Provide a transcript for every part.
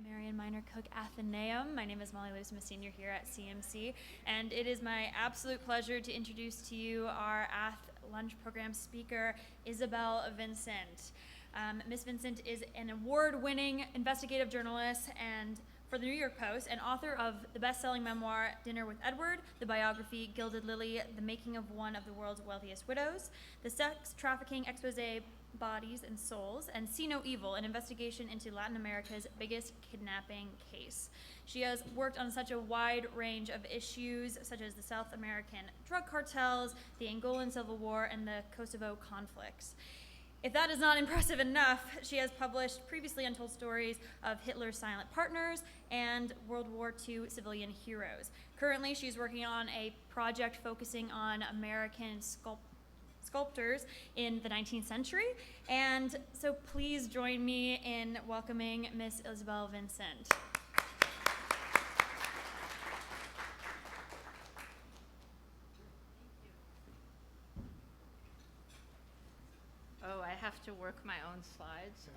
Marion Minor Cook Athenaeum. My name is Molly Lewis. I'm a senior here at CMC, and it is my absolute pleasure to introduce to you our Ath Lunch Program speaker, Isabel Vincent. Ms. Vincent is an award-winning investigative journalist and for the New York Post, and author of the best-selling memoir, Dinner with Edward, the biography, Gilded Lily, The Making of One of the World's Wealthiest Widows, the sex trafficking expose, Bodies and Souls, and See No Evil, an investigation into Latin America's biggest kidnapping case. She has worked on such a wide range of issues, such as the South American drug cartels, the Angolan Civil War, and the Kosovo conflicts. If that is not impressive enough, she has published previously untold stories of Hitler's silent partners and World War II civilian heroes. Currently, she's working on a project focusing on American sculptors in the 19th century. And so please join me in welcoming Miss Isabel Vincent. Oh, I have to work my own slides?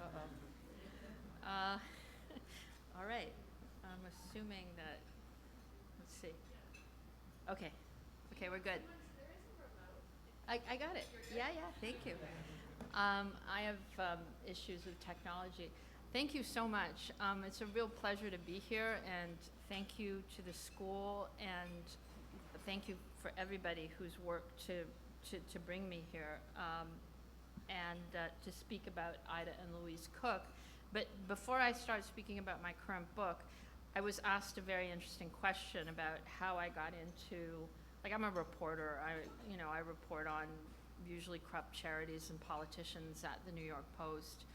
All right. I'm assuming that, let's see. Okay, we're good. I got it. Yeah, thank you. I have issues with technology. Thank you so much. It's a real pleasure to be here, and thank you to the school, and thank you for everybody who's worked to bring me here. And to speak about Ida and Louise Cook. But before I start speaking about my current book, I was asked a very interesting question about how I got into, like, I'm a reporter. I report on usually corrupt charities and politicians at the New York Post,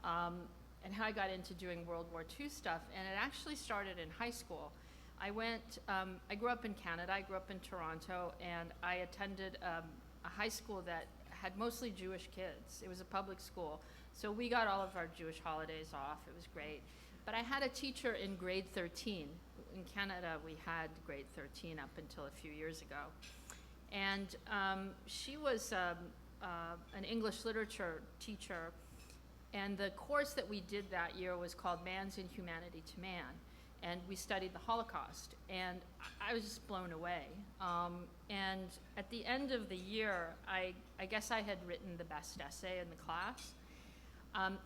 and how I got into doing World War II stuff. And it actually started in high school. I grew up in Canada. I grew up in Toronto, and I attended a high school that had mostly Jewish kids. It was a public school, so we got all of our Jewish holidays off. It was great. But I had a teacher in grade 13. In Canada, we had grade 13 up until a few years ago. And she was an English literature teacher, and the course that we did that year was called Man's Inhumanity to Man. And we studied the Holocaust, and I was just blown away. And at the end of the year, I guess I had written the best essay in the class.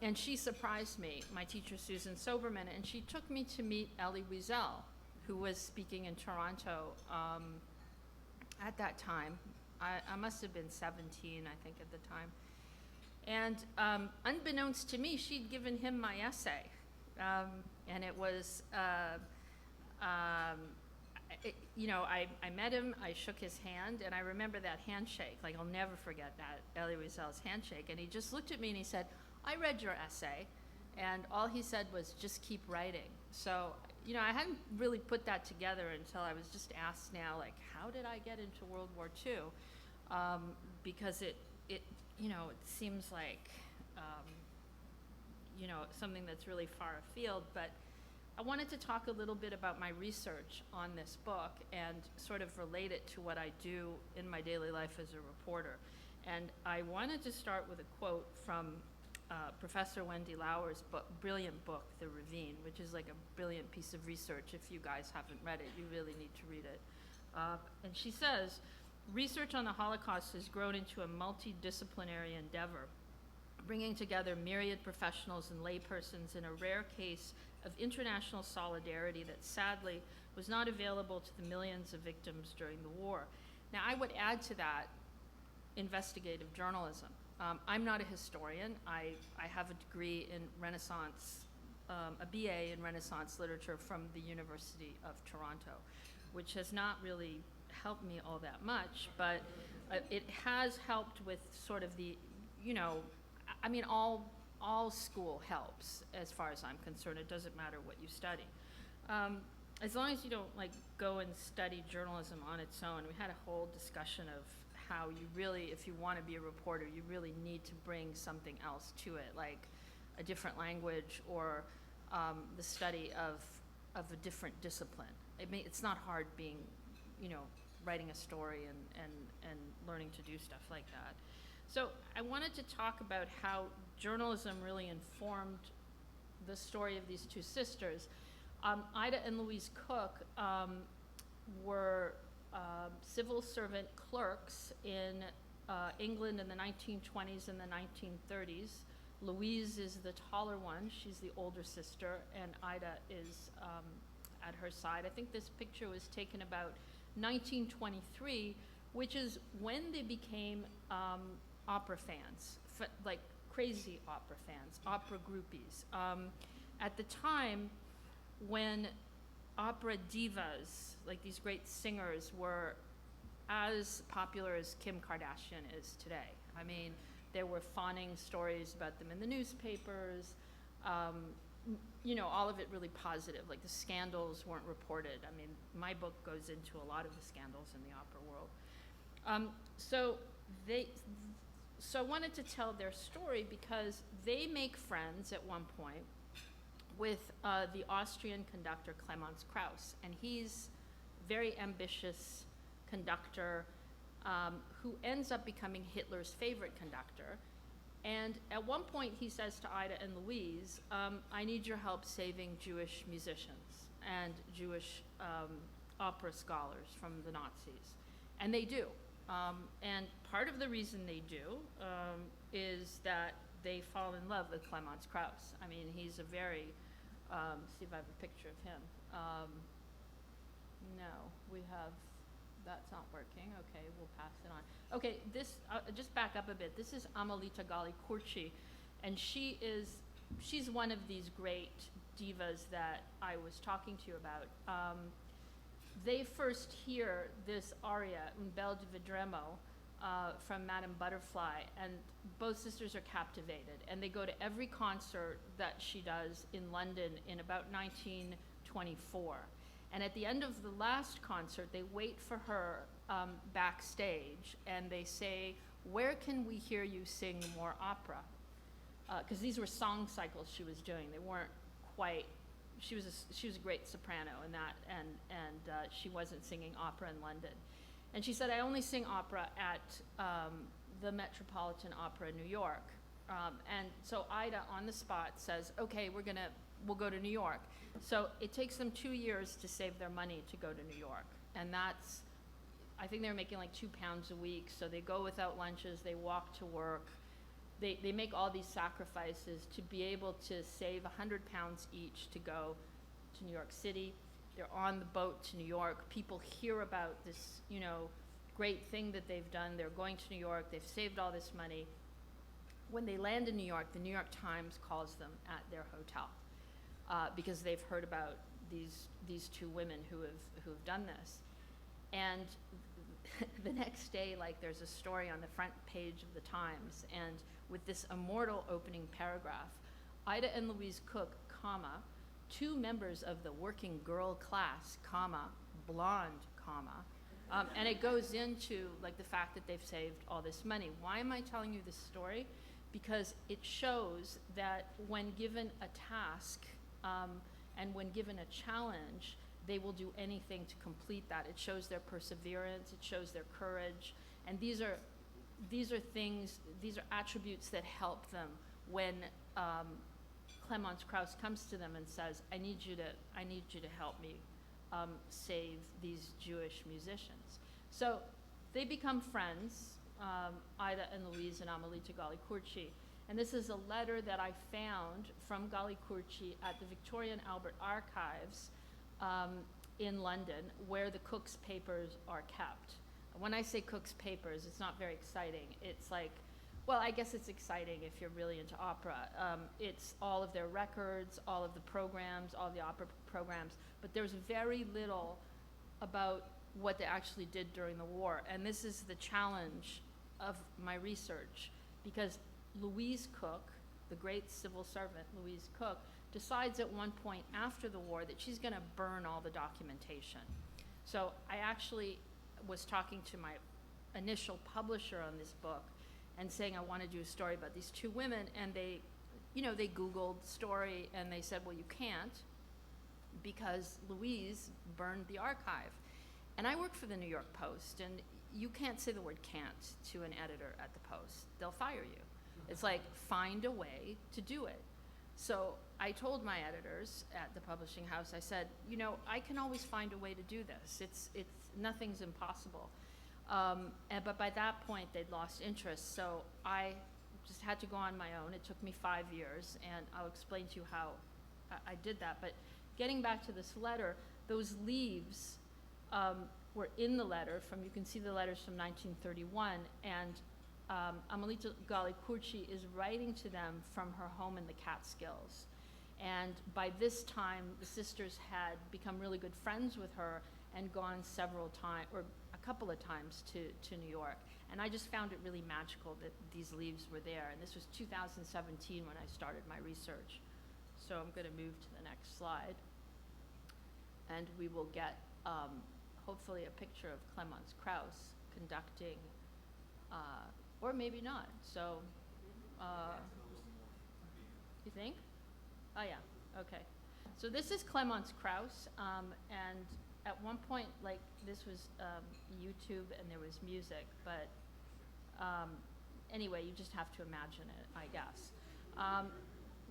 And she surprised me, my teacher Susan Soberman, and she took me to meet Elie Wiesel, who was speaking in Toronto at that time. I must have been 17, I think, at the time. And unbeknownst to me, she'd given him my essay. And it was, I met him, I shook his hand, and I remember that handshake. Like, I'll never forget that, Elie Wiesel's handshake. And he just looked at me and he said, I read your essay, and all he said was, just keep writing. So, I hadn't really put that together until I was just asked now, like, how did I get into World War II? Because it seems like, something that's really far afield, but I wanted to talk a little bit about my research on this book and sort of relate it to what I do in my daily life as a reporter. And I wanted to start with a quote from Professor Wendy Lauer's brilliant book, The Ravine, which is like a brilliant piece of research. If you guys haven't read it, you really need to read it. And she says, research on the Holocaust has grown into a multidisciplinary endeavor, bringing together myriad professionals and laypersons in a rare case of international solidarity that sadly was not available to the millions of victims during the war. Now, I would add to that investigative journalism. I'm not a historian. I have a degree in Renaissance, a BA in Renaissance literature from the University of Toronto, which has not really helped me all that much, but it has helped with sort of the, all school helps as far as I'm concerned. It doesn't matter what you study. As long as you don't go and study journalism on its own. We had a whole discussion of how you really, if you want to be a reporter, you really need to bring something else to it, like a different language or the study of a different discipline. It's not hard being, writing a story and learning to do stuff like that. So I wanted to talk about how journalism really informed the story of these two sisters. Ida and Louise Cook were civil servant clerks in England in the 1920s and the 1930s. Louise is the taller one. She's the older sister, and Ida is at her side. I think this picture was taken about 1923, which is when they became opera fans, like crazy opera fans, opera groupies. At the time when opera divas, like these great singers, were as popular as Kim Kardashian is today. I mean, there were fawning stories about them in the newspapers, you know, all of it really positive, like the scandals weren't reported. I mean, my book goes into a lot of the scandals in the opera world. So I wanted to tell their story because they make friends at one point with the Austrian conductor Claremont, and he's very ambitious conductor who ends up becoming Hitler's favorite conductor. And at one point he says to Ida and Louise, I need your help saving Jewish musicians and Jewish opera scholars from the Nazis. And they do. And part of the reason they do is that they fall in love with Claremont. I mean, he's a very, see if I have a picture of him. No, we have, that's not working. Okay, we'll pass it on. Okay, this, just back up a bit. This is Amelita Galli-Curci, and she's one of these great divas that I was talking to you about. They first hear this aria, Un bel di Vedremo, from Madame Butterfly, and both sisters are captivated, and they go to every concert that she does in London in about 1924. And at the end of the last concert, they wait for her backstage, and they say, where can we hear you sing more opera? Because these were song cycles she was doing. They weren't quite, she was a great soprano in that, and she wasn't singing opera in London. And she said, I only sing opera at the Metropolitan Opera in New York. And so Ida, on the spot, says, okay, we'll go to New York. So it takes them 2 years to save their money to go to New York. And that's, I think they're making like £2 a week. So they go without lunches, they walk to work. They make all these sacrifices to be able to save £100 each to go to New York City. They're on the boat to New York. People hear about this, you know, great thing that they've done. They're going to New York. They've saved all this money. When they land in New York, the New York Times calls them at their hotel because they've heard about these two women who have done this. And the next day, like, there's a story on the front page of the Times, and with this immortal opening paragraph, Ida and Louise Cook, comma, two members of the working girl class, comma, blonde, comma, and it goes into like the fact that they've saved all this money. Why am I telling you this story? Because it shows that when given a task and when given a challenge, they will do anything to complete that. It shows their perseverance, it shows their courage, and these are things, these are attributes that help them when Claremont comes to them and says, I need you to help me save these Jewish musicians. So they become friends, Ida and Louise and Amelita Galli-Curci. And this is a letter that I found from Galli-Curci at the Victoria and Albert Archives in London, where the Cook's papers are kept. When I say Cook's papers, it's not very exciting. It's like, well, I guess it's exciting if you're really into opera. It's all of their records, all of the programs, all the opera programs, but there's very little about what they actually did during the war. And this is the challenge of my research, because Louise Cook, the great civil servant Louise Cook, decides at one point after the war that she's gonna burn all the documentation. So I actually was talking to my initial publisher on this book and saying I want to do a story about these two women, and they Googled the story and they said, well, you can't because Louise burned the archive. And I work for the New York Post, and you can't say the word can't to an editor at the Post. They'll fire you. It's like, find a way to do it. So I told my editors at the publishing house, I said, you know, I can always find a way to do this. It's nothing's impossible. But by that point, they'd lost interest, so I just had to go on my own. It took me 5 years, and I'll explain to you how I did that. But getting back to this letter, those leaves were in the letter you can see the letters from 1931, and Amelita Gali-Curci is writing to them from her home in the Catskills. And by this time, the sisters had become really good friends with her and gone several times, or a couple of times to New York. And I just found it really magical that these leaves were there. And this was 2017 when I started my research. So I'm going to move to the next slide. And we will get, hopefully, a picture of Clemence Krauss conducting, or maybe not. So, you think? Oh, yeah, okay. So this is Clemence Krauss, and at one point, like, this was YouTube and there was music, but anyway, you just have to imagine it, I guess.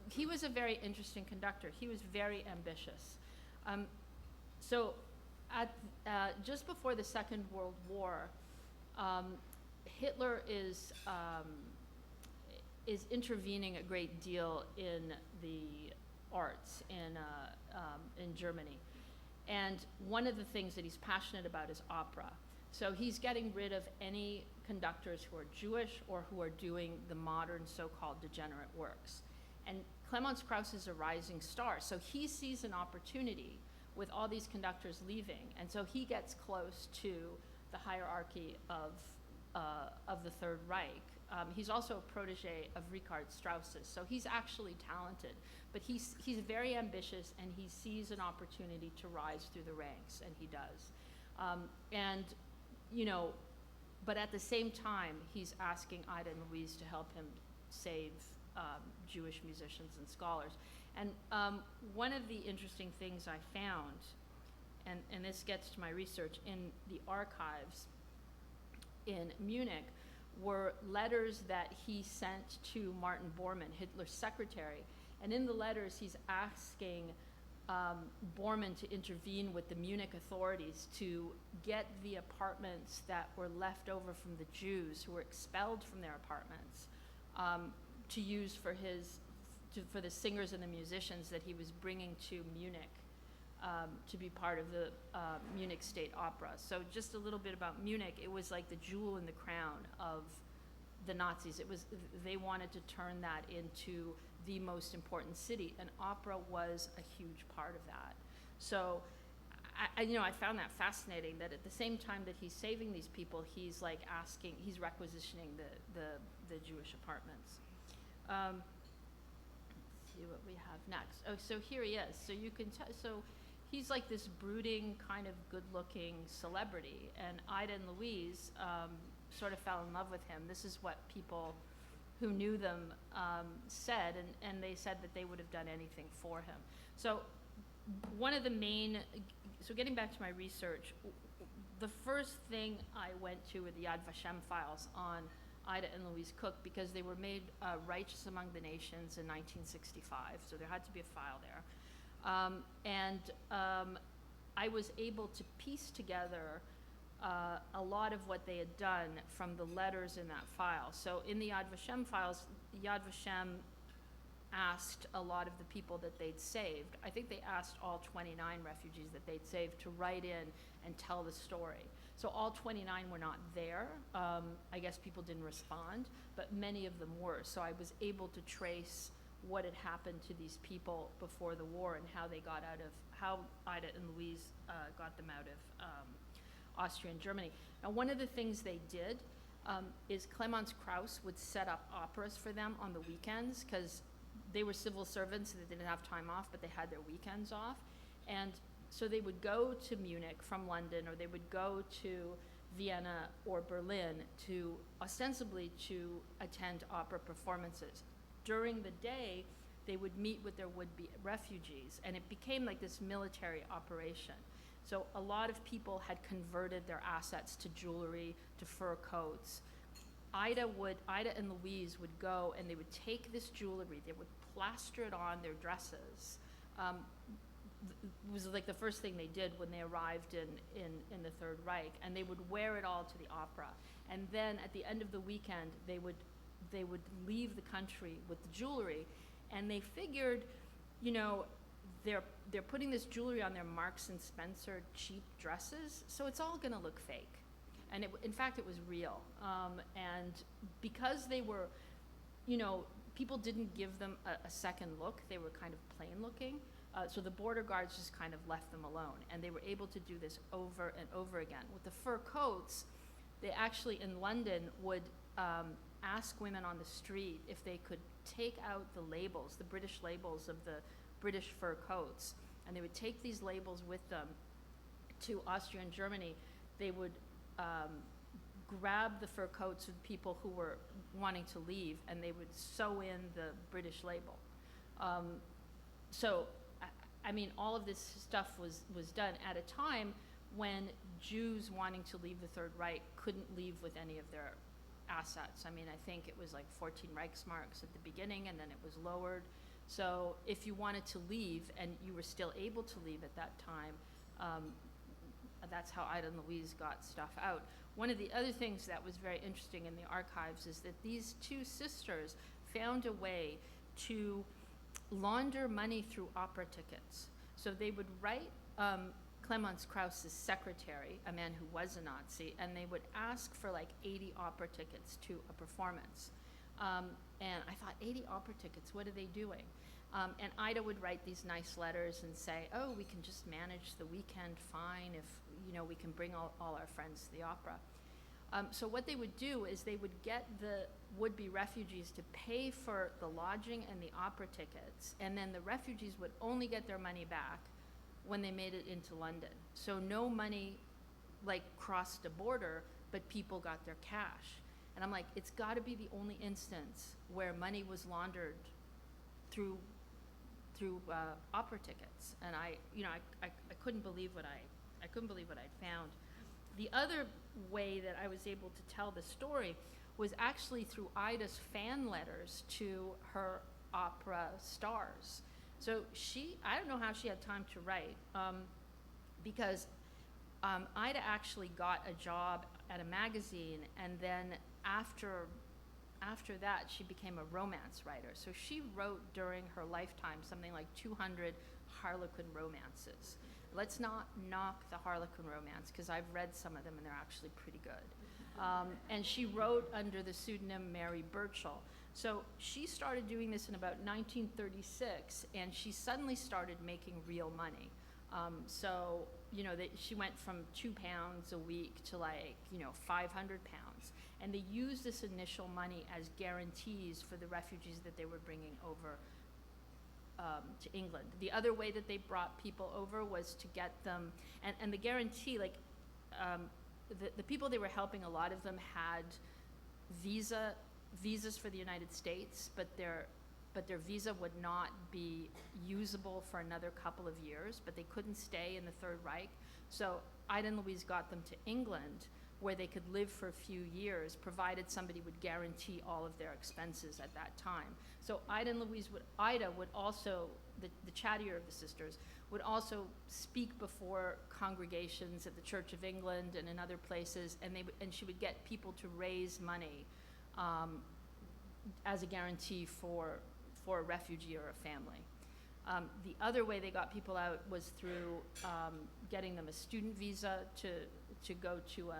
He was a very interesting conductor. He was very ambitious. So just before the Second World War, Hitler is intervening a great deal in the arts in Germany. And one of the things that he's passionate about is opera. So he's getting rid of any conductors who are Jewish or who are doing the modern so-called degenerate works. And Clemence Krauss is a rising star, so he sees an opportunity with all these conductors leaving, and so he gets close to the hierarchy of the Third Reich. He's also a protege of Richard Strauss's, so he's actually talented, but he's very ambitious, and he sees an opportunity to rise through the ranks, and he does. And, you know, but at the same time, he's asking Ida and Louise to help him save Jewish musicians and scholars. And one of the interesting things I found, and this gets to my research, in the archives in Munich were letters that he sent to Martin Bormann, Hitler's secretary. And in the letters, he's asking Bormann to intervene with the Munich authorities to get the apartments that were left over from the Jews who were expelled from their apartments to use for the singers and the musicians that he was bringing to Munich to be part of the Munich State Opera. So just a little bit about Munich. It was like the jewel in the crown of the Nazis. They wanted to turn that into the most important city, and opera was a huge part of that. So I found that fascinating, that at the same time that he's saving these people, he's like he's requisitioning the Jewish apartments. Let's see what we have next. Oh, so here he is. So you can tell, so he's like this brooding, kind of good-looking celebrity, and Ida and Louise sort of fell in love with him. This is what people who knew them said, and they said that they would have done anything for him. So one of the main, so getting back to my research, the first thing I went to were the Yad Vashem files on Ida and Louise Cook, because they were made righteous among the nations in 1965, so there had to be a file there. I was able to piece together a lot of what they had done from the letters in that file. So in the Yad Vashem files, Yad Vashem asked a lot of the people that they'd saved. I think they asked all 29 refugees that they'd saved to write in and tell the story. So all 29 were not there. I guess people didn't respond, but many of them were. So I was able to trace what had happened to these people before the war and how they got out of, how Ida and Louise got them out of Austria and Germany. Now, one of the things they did is Clemence Krauss would set up operas for them on the weekends, because they were civil servants, so they didn't have time off, but they had their weekends off. And so they would go to Munich from London, or they would go to Vienna or Berlin to ostensibly to attend opera performances. During the day, they would meet with their would-be refugees, and it became like this military operation. So a lot of people had converted their assets to jewelry, to fur coats. Ida and Louise would go and they would take this jewelry, they would plaster it on their dresses. It was like the first thing they did when they arrived in the Third Reich, and they would wear it all to the opera. And then at the end of the weekend, they would leave the country with the jewelry, and they figured, you know, they're putting this jewelry on their Marks and Spencer cheap dresses, so it's all gonna look fake. And in fact, it was real. And because they were, you know, people didn't give them a second look, they were kind of plain looking. So the border guards just kind of left them alone, and they were able to do this over and over again. With the fur coats, they actually in London would ask women on the street if they could take out the labels, the British labels of the British fur coats, and they would take these labels with them to Austria and Germany. They would grab the fur coats of people who were wanting to leave, and they would sew in the British label. So, I mean, all of this stuff was done at a time when Jews wanting to leave the Third Reich couldn't leave with any of their assets. I mean, I think it was like 14 Reichsmarks at the beginning, and then it was lowered. So if you wanted to leave, and you were still able to leave at that time, that's how Ida and Louise got stuff out. One of the other things that was very interesting in the archives is that these two sisters found a way to launder money through opera tickets. So they would write Clemens Krauss's secretary, a man who was a Nazi, and they would ask for like 80 opera tickets to a performance. And I thought, 80 opera tickets, what are they doing? And Ida would write these nice letters and say, oh, we can just manage the weekend fine if, you know, we can bring all our friends to the opera. So what they would do is they would get the would-be refugees to pay for the lodging and the opera tickets, and then the refugees would only get their money back when they made it into London. So no money like crossed a border, but people got their cash. And I'm like, it's gotta be the only instance where money was laundered through opera tickets. And I couldn't believe what I'd found. The other way that I was able to tell the story was actually through Ida's fan letters to her opera stars. So I don't know how she had time to write, because Ida actually got a job at a magazine, and then after that, she became a romance writer. So she wrote during her lifetime something like 200 Harlequin romances. Let's not knock the Harlequin romance, because I've read some of them and they're actually pretty good. And she wrote under the pseudonym Mary Burchell. So she started doing this in about 1936, and she suddenly started making real money. So, you know, she went from £2 a week to like, you know, 500 pounds. And they used this initial money as guarantees for the refugees that they were bringing over to England. The other way that they brought people over was to get them, and the guarantee, like, the people they were helping, a lot of them had visas for the United States, but their visa would not be usable for another couple of years, but they couldn't stay in the Third Reich. So Ida and Louise got them to England, where they could live for a few years, provided somebody would guarantee all of their expenses at that time. So Ida would also, the chattier of the sisters, would also speak before congregations at the Church of England and in other places, and she would get people to raise money as a guarantee for a refugee or a family. The other way they got people out was through getting them a student visa to go to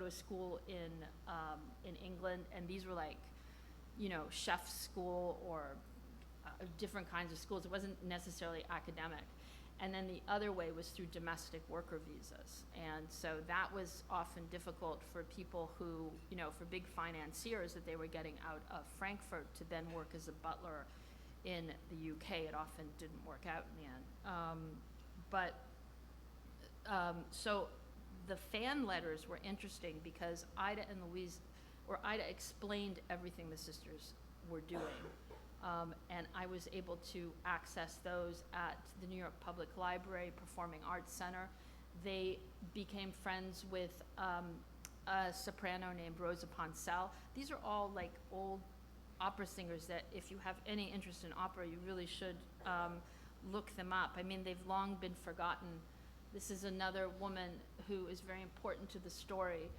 a school in England, and these were like, you know, chef's school or different kinds of schools. It wasn't necessarily academic. And then the other way was through domestic worker visas. And so that was often difficult for people who, you know, for big financiers that they were getting out of Frankfurt to then work as a butler in the UK. It often didn't work out in the end. So the fan letters were interesting because Ida explained everything the sisters were doing. And I was able to access those at the New York Public Library Performing Arts Center. They became friends with a soprano named Rosa Poncel. These are all like old opera singers that if you have any interest in opera, you really should look them up. I mean, they've long been forgotten. This is another woman who is very important to the story.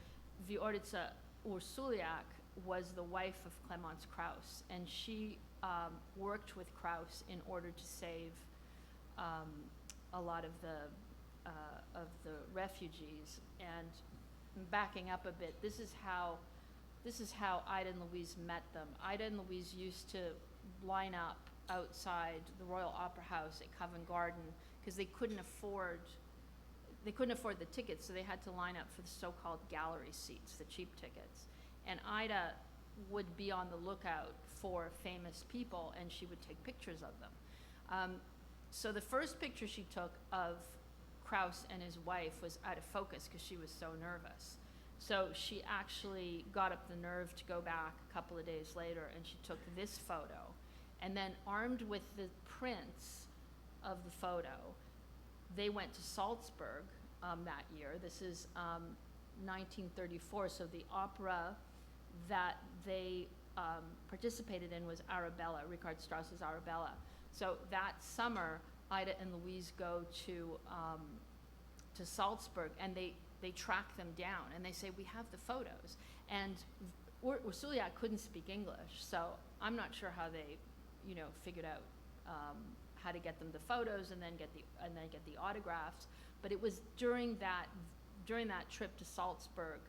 Viorica Ursuliak was the wife of Clemens Krauss, and she worked with Krauss in order to save a lot of the refugees. And backing up a bit, this is how Ida and Louise met them. Ida and Louise used to line up outside the Royal Opera House at Covent Garden because they couldn't afford the tickets, so they had to line up for the so-called gallery seats, the cheap tickets. And Ida would be on the lookout for famous people, and she would take pictures of them. So the first picture she took of Krauss and his wife was out of focus because she was so nervous. So she actually got up the nerve to go back a couple of days later, and she took this photo. And then, armed with the prints of the photo, they went to Salzburg that year. This is 1934, so the opera that they participated in was Arabella, Richard Strauss's Arabella. So that summer, Ida and Louise go to Salzburg, and they track them down, and they say, we have the photos. And Ursuliak couldn't speak English, so I'm not sure how they, figured out how to get them the photos and then get the autographs. But it was during that trip to Salzburg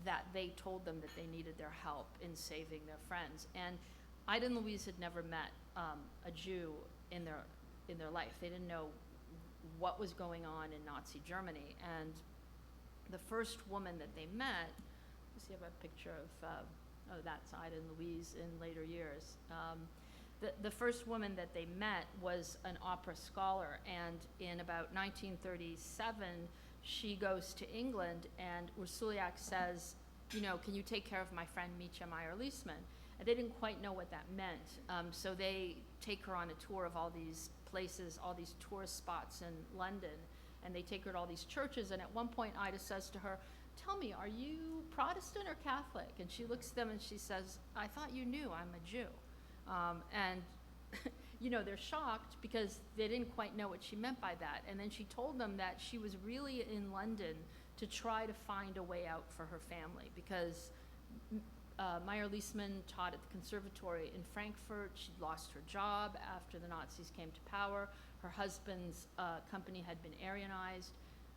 that they told them that they needed their help in saving their friends. And Ida and Louise had never met a Jew in their life. They didn't know what was going on in Nazi Germany. And the first woman that they met, you see, I have a picture of, that's Ida and Louise in later years. The first woman that they met was an opera scholar, and in about 1937, she goes to England, and Ursuliak says, can you take care of my friend Micha Meyer-Leisman? And they didn't quite know what that meant, so they take her on a tour of all these places, all these tourist spots in London, and they take her to all these churches, and at one point Ida says to her, tell me, are you Protestant or Catholic? And she looks at them and she says, I thought you knew I'm a Jew. And they're shocked because they didn't quite know what she meant by that. And then she told them that she was really in London to try to find a way out for her family because Meyer-Leisman taught at the conservatory in Frankfurt. She'd lost her job after the Nazis came to power. Her husband's company had been Aryanized.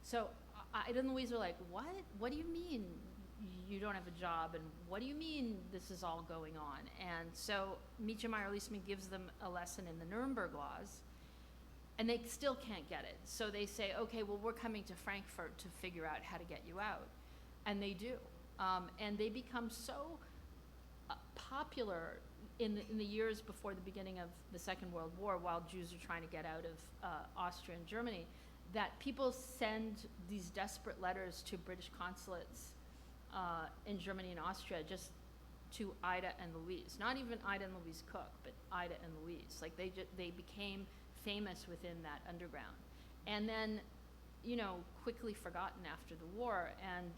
So Ida and Louise are like, what? What do you mean you don't have a job? And what do you mean this is all going on? And so Micha Meyer-Leisman gives them a lesson in the Nuremberg laws, and they still can't get it. So they say, okay, well, we're coming to Frankfurt to figure out how to get you out. And they do. And they become so popular in the years before the beginning of the Second World War, while Jews are trying to get out of Austria and Germany, that people send these desperate letters to British consulates in Germany and Austria just to Ida and Louise. Not even Ida and Louise Cook, but Ida and Louise. Like they became famous within that underground. And then, quickly forgotten after the war. And,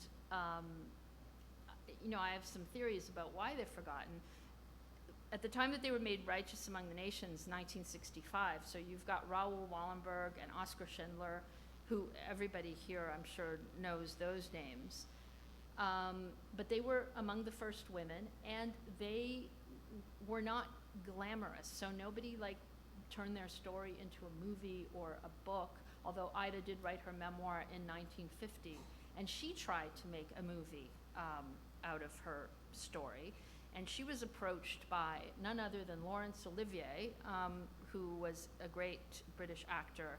I have some theories about why they're forgotten. At the time that they were made righteous among the nations, 1965, so you've got Raoul Wallenberg and Oskar Schindler, who everybody here, I'm sure, knows those names. But they were among the first women, and they were not glamorous, so nobody turned their story into a movie or a book, although Ida did write her memoir in 1950, and she tried to make a movie out of her story. And she was approached by none other than Laurence Olivier, who was a great British actor.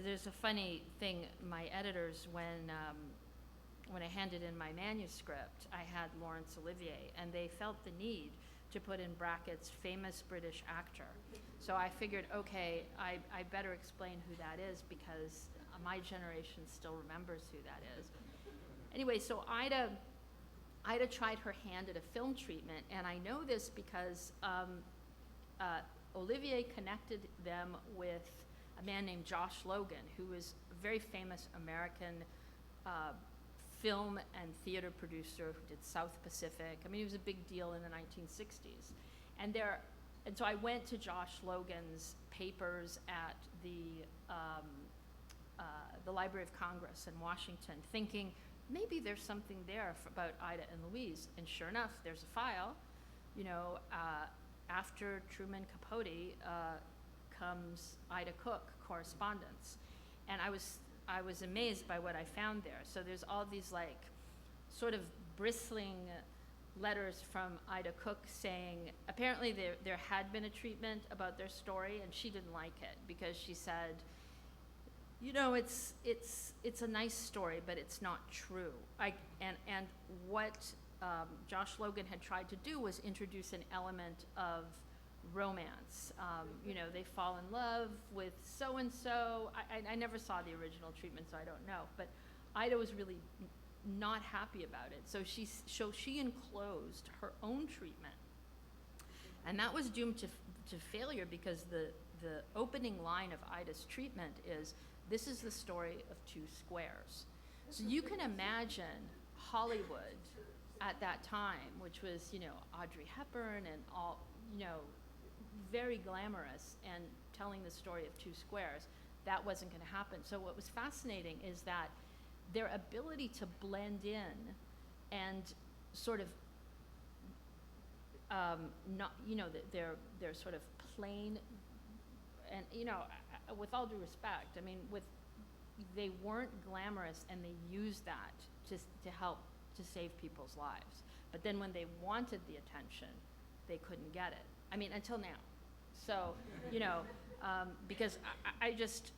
There's a funny thing, my editors, when I handed in my manuscript, I had Laurence Olivier, and they felt the need to put in brackets, famous British actor. So I figured, okay, I better explain who that is because my generation still remembers who that is. Anyway, so Ida tried her hand at a film treatment, and I know this because Olivier connected them with a man named Josh Logan, who is a very famous American film and theater producer who did South Pacific. I mean, he was a big deal in the 1960s. And so I went to Josh Logan's papers at the Library of Congress in Washington, thinking maybe there's something there about Ida and Louise. And sure enough, there's a file. You know, after Truman Capote comes Ida Cook correspondence, and I was amazed by what I found there. So there's all these like sort of bristling letters from Ida Cook saying apparently there had been a treatment about their story, and she didn't like it because she said, you know, it's a nice story, but it's not true. And what Josh Logan had tried to do was introduce an element of romance. You know, they fall in love with so-and-so. I never saw the original treatment, so I don't know. But Ida was really not happy about it. So she enclosed her own treatment. And that was doomed to failure because the opening line of Ida's treatment is, this is the story of two squares. So you can imagine Hollywood at that time, which was, you know, Audrey Hepburn and all, you know, very glamorous and telling the story of two squares. That wasn't going to happen. So what was fascinating is that their ability to blend in and sort of not, you know, they're sort of plain, and, you know, with all due respect, I mean, they weren't glamorous, and they used that to help to save people's lives. But then when they wanted the attention, they couldn't get it. I mean, until now. So, you know, because I just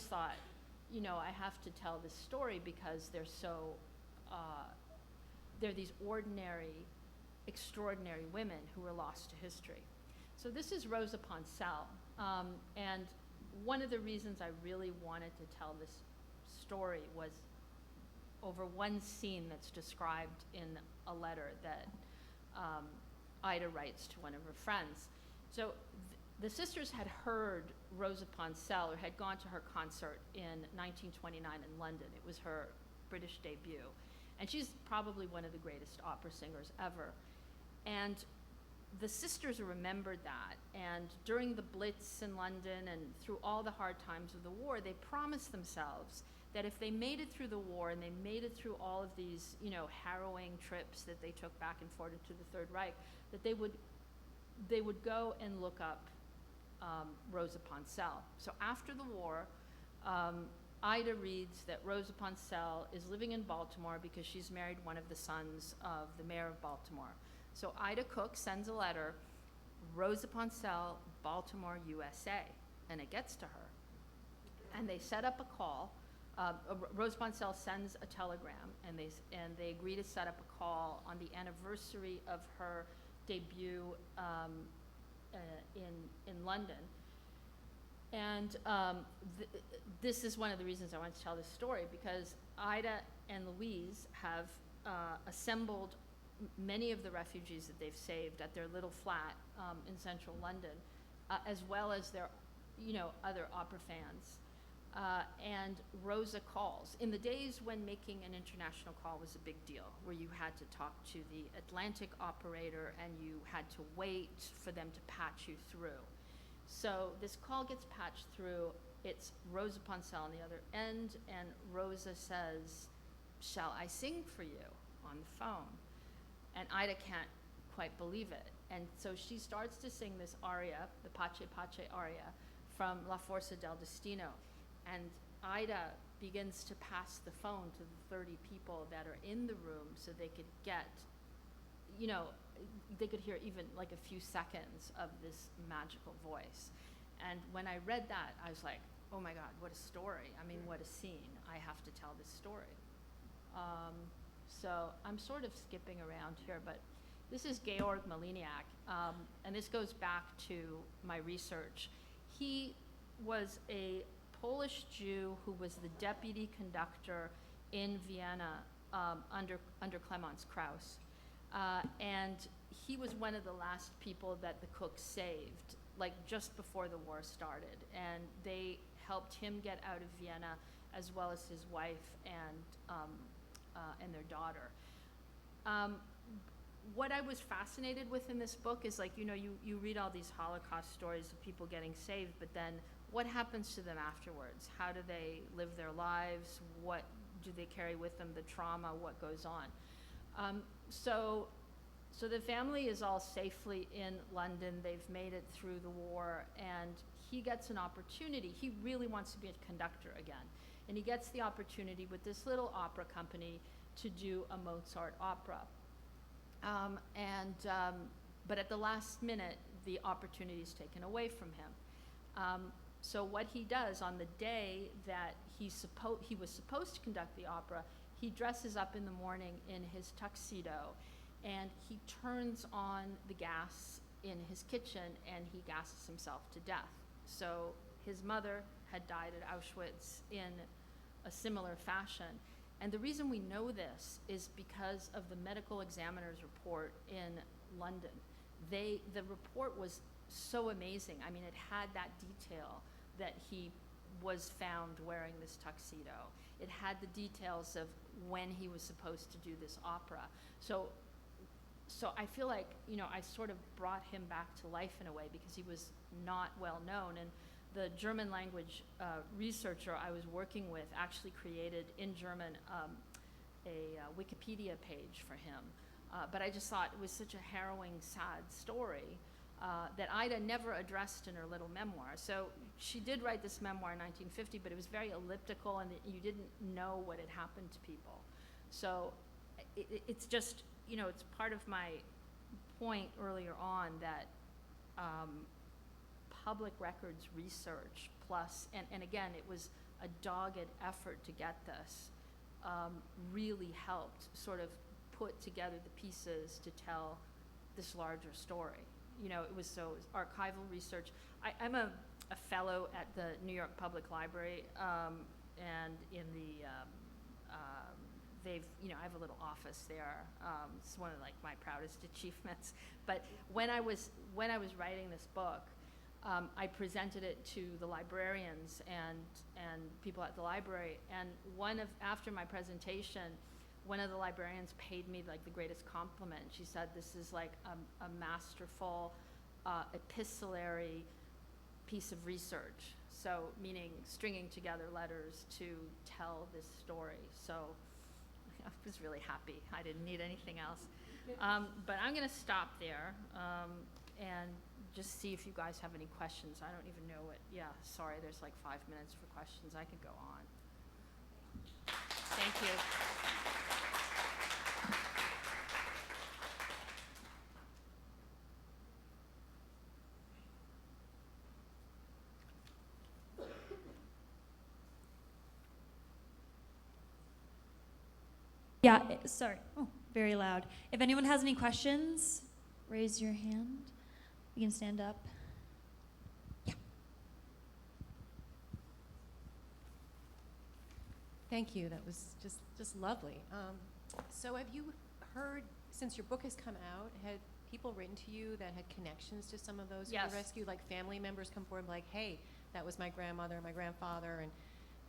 thought, you know, I have to tell this story because they're so, they're these ordinary, extraordinary women who were lost to history. So this is Rosa Poncell, and one of the reasons I really wanted to tell this story was over one scene that's described in a letter that Ida writes to one of her friends. So the sisters had heard Rosa Poncell, or had gone to her concert in 1929 in London. It was her British debut. And she's probably one of the greatest opera singers ever. And the sisters remembered that, and during the Blitz in London and through all the hard times of the war, they promised themselves that if they made it through the war and they made it through all of these, you know, harrowing trips that they took back and forth into the Third Reich, that they would go and look up Rosa Poncell. So after the war, Ida reads that Rosa Poncell is living in Baltimore because she's married one of the sons of the mayor of Baltimore. So Ida Cook sends a letter, Rosa Poncell, Baltimore, USA, and it gets to her. And they set up a call. Rosa Poncell sends a telegram, and they agree to set up a call on the anniversary of her debut in London. And this is one of the reasons I wanted to tell this story, because Ida and Louise have assembled many of the refugees that they've saved at their little flat in central London, as well as their, you know, other opera fans. And Rosa calls. In the days when making an international call was a big deal, where you had to talk to the Atlantic operator and you had to wait for them to patch you through. So this call gets patched through. It's Rosa Poncell on the other end, and Rosa says, "Shall I sing for you?" on the phone. And Ida can't quite believe it. And so she starts to sing this aria, the Pace Pace aria, from La Forza del Destino. And Ida begins to pass the phone to the 30 people that are in the room so they could get, you know, they could hear even like a few seconds of this magical voice. And when I read that, I was like, oh my God, what a story. I mean, what a scene. I have to tell this story. So I'm sort of skipping around here, but this is Georg Maliniak, and this goes back to my research. He was a Polish Jew who was the deputy conductor in Vienna under Clemens Krauss. And he was one of the last people that the Cooks saved, like just before the war started. And they helped him get out of Vienna, as well as his wife and and their daughter. What I was fascinated with in this book is, like, you read all these Holocaust stories of people getting saved, but then what happens to them afterwards? How do they live their lives? What do they carry with them, the trauma, what goes on? So the family is all safely in London. They've made it through the war, and he gets an opportunity. He really wants to be a conductor again. And he gets the opportunity with this little opera company to do a Mozart opera. But at the last minute, the opportunity is taken away from him. So what he does on the day that he was supposed to conduct the opera, he dresses up in the morning in his tuxedo, and he turns on the gas in his kitchen, and he gasses himself to death. So his mother had died at Auschwitz in a similar fashion. And the reason we know this is because of the medical examiner's report in London. The report was so amazing. I mean, it had that detail that he was found wearing this tuxedo. It had the details of when he was supposed to do this opera. So I feel like, I sort of brought him back to life in a way, because he was not well known. And the German language researcher I was working with actually created in German a Wikipedia page for him. But I just thought it was such a harrowing, sad story that Ida never addressed in her little memoir. So she did write this memoir in 1950, but it was very elliptical, and you didn't know what had happened to people. So it's just, it's part of my point earlier on that public records research plus, and again, it was a dogged effort to get this, really helped sort of put together the pieces to tell this larger story. It was archival research. I'm a fellow at the New York Public Library, and in the, I have a little office there. It's one of my proudest achievements. But when I was writing this book, I presented it to the librarians and people at the library, and after my presentation, one of the librarians paid me the greatest compliment. She said, "This is like a masterful epistolary piece of research." So, meaning stringing together letters to tell this story. So I was really happy. I didn't need anything else. But I'm going to stop there and just see if you guys have any questions. I don't even know what, sorry, there's 5 minutes for questions. I could go on. Thank you. Yeah, sorry. Oh, very loud. If anyone has any questions, raise your hand. You can stand up. Yeah. Thank you. That was just lovely. So have you heard, since your book has come out, had people written to you that had connections to some of those who were rescued? Like family members come forward and be like, hey, that was my grandmother, my grandfather, and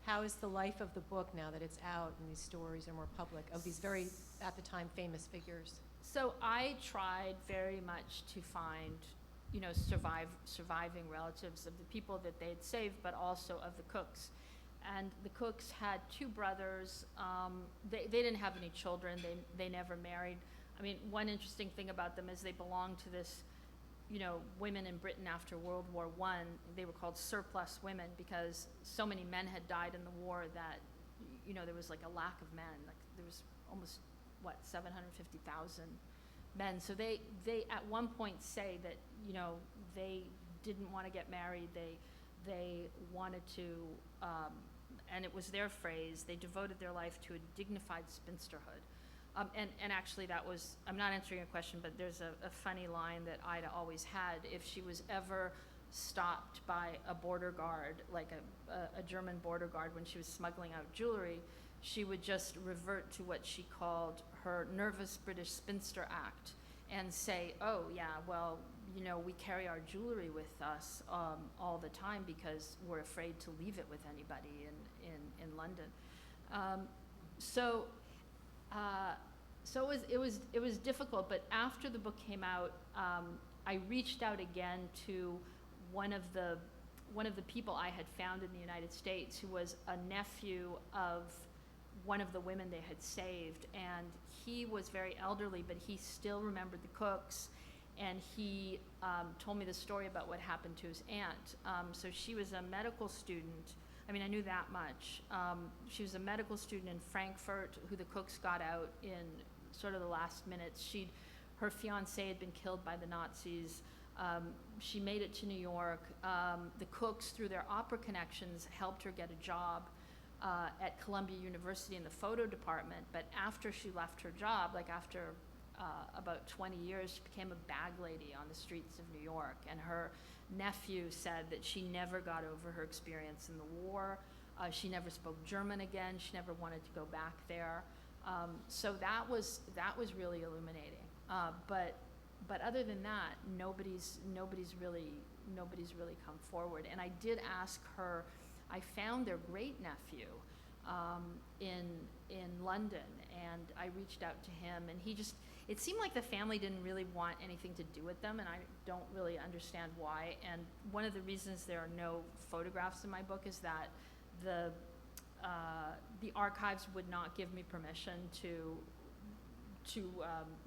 how is the life of the book now that it's out and these stories are more public of these very, at the time, famous figures? So I tried very much to find, surviving relatives of the people that they had saved, but also of the Cooks. And the Cooks had 2 brothers. They didn't have any children. They never married. I mean, one interesting thing about them is they belonged to this, women in Britain after World War I. They were called surplus women because so many men had died in the war that, there was a lack of men. There was almost, 750,000 men. So they at one point say that, they didn't want to get married. They wanted to, and it was their phrase, they devoted their life to a dignified spinsterhood. And actually that was, I'm not answering a question, but there's a funny line that Ida always had. If she was ever stopped by a border guard, like a German border guard when she was smuggling out jewelry, she would just revert to what she called her nervous British spinster act and say, oh yeah, well, we carry our jewelry with us all the time because we're afraid to leave it with anybody in London. So So it was difficult, but after the book came out, I reached out again to one of the people I had found in the United States, who was a nephew of one of the women they had saved, and he was very elderly, but he still remembered the cooks, and he told me the story about what happened to his aunt. So she was a medical student. I mean, I knew that much. She was a medical student in Frankfurt who the cooks got out in sort of the last minutes. Her fiancé had been killed by the Nazis. She made it to New York. The cooks, through their opera connections, helped her get a job at Columbia University in the photo department. But after she left her job, like after about 20 years, she became a bag lady on the streets of New York. And her nephew said that she never got over her experience in the war. She never spoke German again. She never wanted to go back there. So that was really illuminating. But other than that, nobody's really come forward. And I did ask her. I found their great nephew in London, and I reached out to him, and it seemed like the family didn't really want anything to do with them, and I don't really understand why. And one of the reasons there are no photographs in my book is that the archives would not give me permission to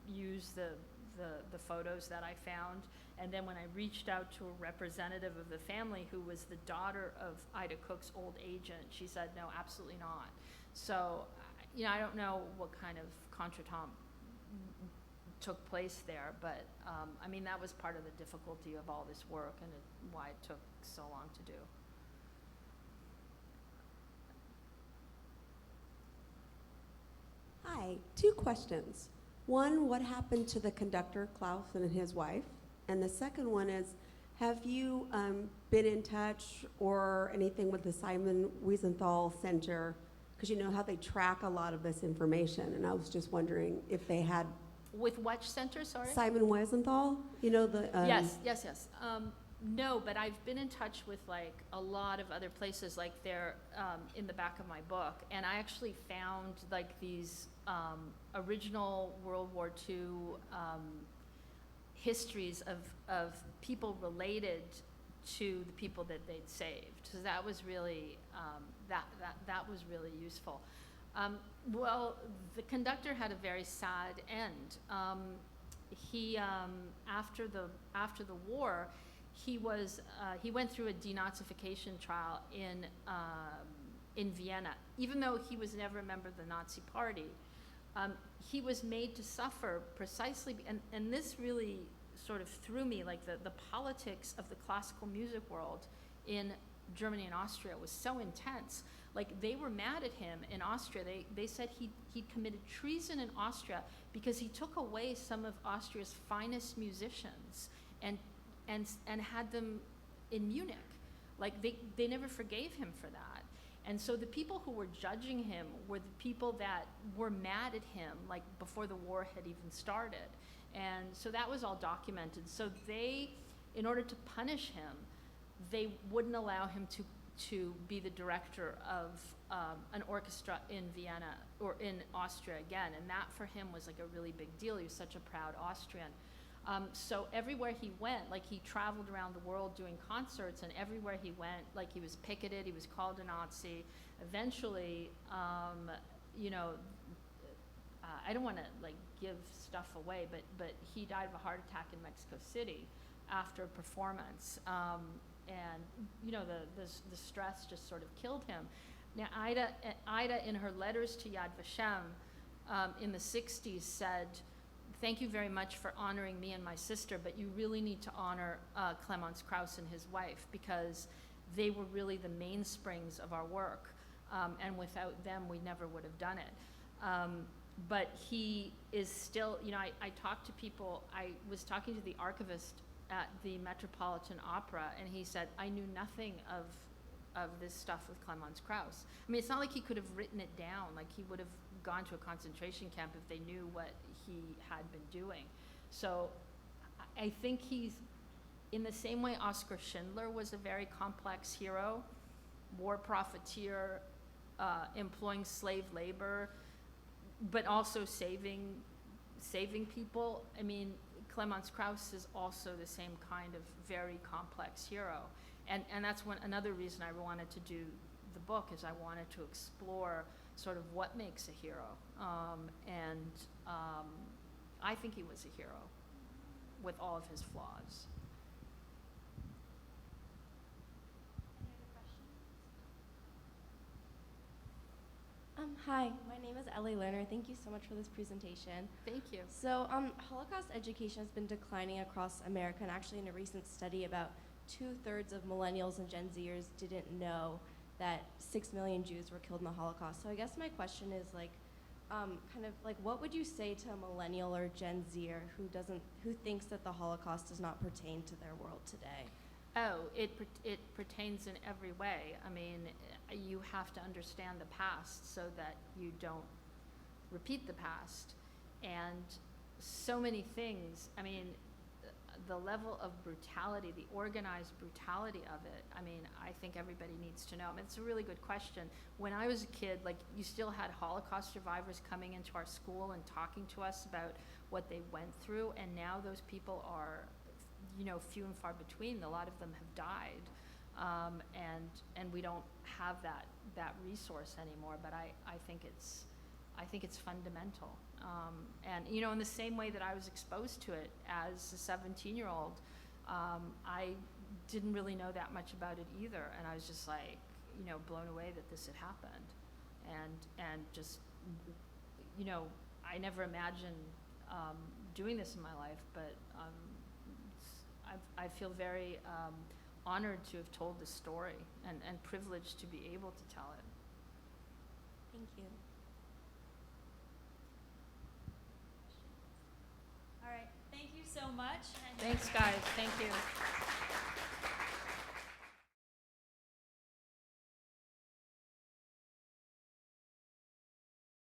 use the photos that I found. And then when I reached out to a representative of the family, who was the daughter of Ida Cook's old agent, she said, no, absolutely not. So, I don't know what kind of contretemps took place there, but I mean, that was part of the difficulty of all this work and why it took so long to do. Hi, 2 questions. One, what happened to the conductor, Klaus, and his wife? And the second one is, have you been in touch or anything with the Simon Wiesenthal Center? Because you know how they track a lot of this information, and I was just wondering if they had... With which center, sorry? Simon Wiesenthal, you know the... Yes. No, but I've been in touch with like a lot of other places, like they're in the back of my book, and I actually found like these original World War II histories of people related to the people that they'd saved. So that was really that was really useful. Well, the conductor had a very sad end. He after the war, he went through a denazification trial in Vienna. Even though he was never a member of the Nazi Party, he was made to suffer precisely, and this really sort of threw me, like the politics of the classical music world in Germany and Austria was so intense. Like, they were mad at him in Austria. They said he committed treason in Austria because he took away some of Austria's finest musicians and had them in Munich. Like, they never forgave him for that. And so the people who were judging him were the people that were mad at him, like, before the war had even started. And so that was all documented. So they, in order to punish him, they wouldn't allow him to be the director of an orchestra in Vienna or in Austria again. And that for him was like a really big deal. He was such a proud Austrian. So everywhere he went, like, he traveled around the world doing concerts, and everywhere he went, like, he was picketed, he was called a Nazi. Eventually, I don't want to like give stuff away, but he died of a heart attack in Mexico City after a performance. And the stress just sort of killed him. Now, Ida in her letters to Yad Vashem in the 60s said, "Thank you very much for honoring me and my sister, but you really need to honor Claremont Krauss and his wife, because they were really the mainsprings of our work, and without them we never would have done it." But he is still, I talked to people. I was talking to the archivist at the Metropolitan Opera, and he said, I knew nothing of this stuff with Claremont Krauss. I mean, it's not like he could have written it down, like he would have gone to a concentration camp if they knew what he had been doing. So I think he's, in the same way Oskar Schindler was a very complex hero, war profiteer, employing slave labor, but also saving people. I mean, Clemens Krauss is also the same kind of very complex hero. And that's another reason I wanted to do the book, is I wanted to explore sort of what makes a hero. I think he was a hero with all of his flaws. Any other questions? Hi, my name is Ellie Lerner. Thank you so much for this presentation. Thank you. So, Holocaust education has been declining across America, and actually in a recent study, about 2/3 of millennials and Gen Zers didn't know that 6 million Jews were killed in the Holocaust. So I guess my question is what would you say to a millennial or Gen Zer who thinks that the Holocaust does not pertain to their world today? Oh, it pertains in every way. I mean, you have to understand the past so that you don't repeat the past. And so many things, I mean, the level of brutality, the organized brutality of it, I mean, I think everybody needs to know. I mean, it's a really good question. When I was a kid, like, you still had Holocaust survivors coming into our school and talking to us about what they went through, and now those people are, few and far between. A lot of them have died, and we don't have that resource anymore. But I think it's fundamental. And in the same way that I was exposed to it as a 17-year-old, I didn't really know that much about it either, and I was just like, blown away that this had happened, and just, I never imagined doing this in my life, but I feel very honored to have told this story, and privileged to be able to tell it. Thank you. All right, thank you so much. Thanks, guys. Thank you.